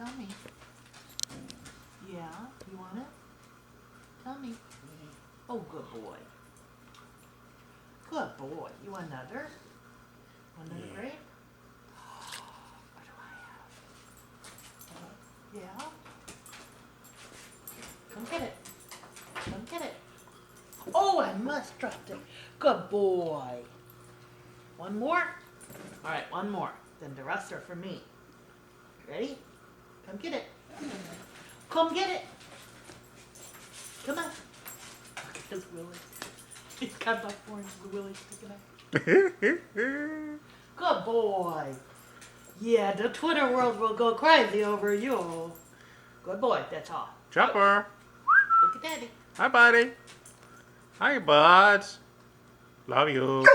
Tell me. Yeah, you want it? Tell me. Oh, good boy. Good boy. You want another? Want another grape? What do I have? Yeah? Come get it. Come get it. Oh, I must drop it. Good boy. One more? All right, one more. Then the rest are for me. Ready? Come get it. Come get it. Come on. Look at his willy. He's got my orange willy sticking out. Good boy. Yeah, the Twitter world will go crazy over you. Good boy, that's all. Chopper. Look at Daddy. Hi, buddy. Hi, buds. Love you.